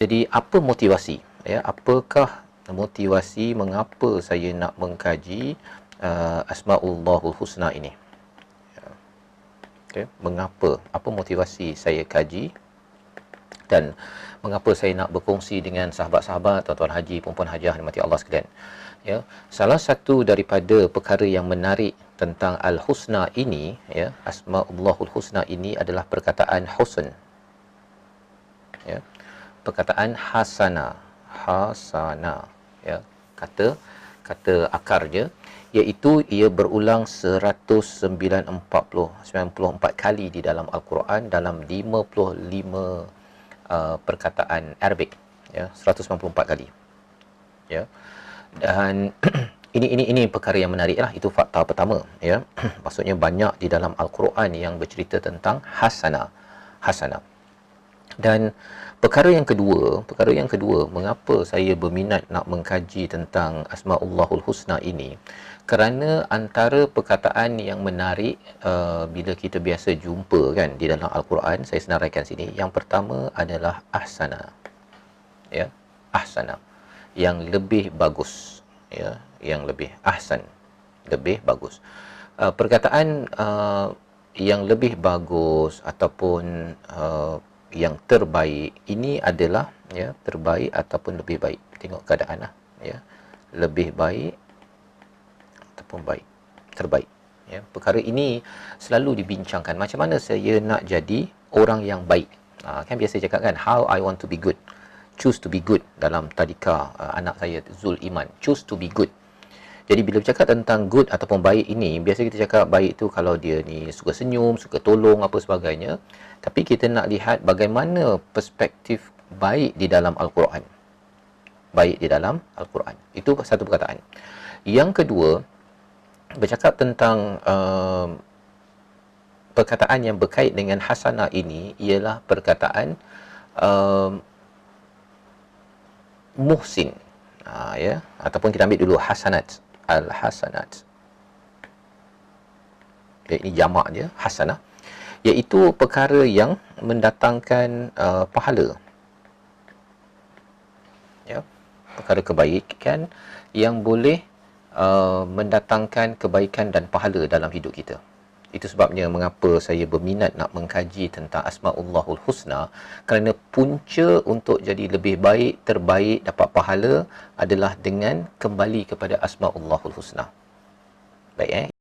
Jadi apa motivasi? Ya, apakah motivasi mengapa saya nak mengkaji Asmaullahul Husna ini? Okay. Mengapa? Apa motivasi saya kaji? Dan mengapa saya nak berkongsi dengan sahabat-sahabat, tuan-tuan haji, perempuan hajah dimati Allah sekalian? Ya, salah satu daripada perkara yang menarik tentang Al-Husna ini, ya, Asmaullahul Husna ini adalah perkataan husn. Ya. Perkataan hasana, ya, kata akar je, iaitu ia berulang 94 kali di dalam Al-Quran dalam 55 perkataan Arabik, ya, 194 kali, ya. Dan ini perkara yang menarik lah, itu fakta pertama, ya. Maksudnya banyak di dalam Al-Quran yang bercerita tentang hasana. Dan perkara yang kedua, mengapa saya berminat nak mengkaji tentang Asmaullahul Husna ini? Kerana antara perkataan yang menarik bila kita biasa jumpa kan di dalam Al-Quran, saya senaraikan sini. Yang pertama adalah ahsana. Ya, ahsana. Yang lebih bagus, ya, yang lebih ahsan, lebih bagus. Perkataan yang lebih bagus ataupun yang terbaik ini adalah, ya, terbaik ataupun lebih baik, tengok keadaan lah, ya, lebih baik ataupun baik, terbaik, ya. Perkara ini selalu dibincangkan, macam mana saya nak jadi orang yang baik. Kan biasa cakap kan, how I want to be good, choose to be good, dalam tadika anak saya Zul Iman, choose to be good. Jadi bila bercakap tentang good ataupun baik ini, biasa kita cakap baik tu kalau dia ni suka senyum, suka tolong, apa sebagainya. Tapi kita nak lihat bagaimana perspektif baik di dalam Al-Quran. Baik di dalam Al-Quran. Itu satu perkataan. Yang kedua, bercakap tentang perkataan yang berkait dengan hasanah ini ialah perkataan muhsin. Ya, ataupun kita ambil dulu hasanat. Al-hasanat. Ya, ini jamak dia, hasanah. Iaitu perkara yang mendatangkan pahala. Ya, perkara kebaikan yang boleh mendatangkan kebaikan dan pahala dalam hidup kita. Itu sebabnya mengapa saya berminat nak mengkaji tentang Asmaullahul Husna, kerana punca untuk jadi lebih baik, terbaik, dapat pahala adalah dengan kembali kepada Asmaullahul Husna. Baik,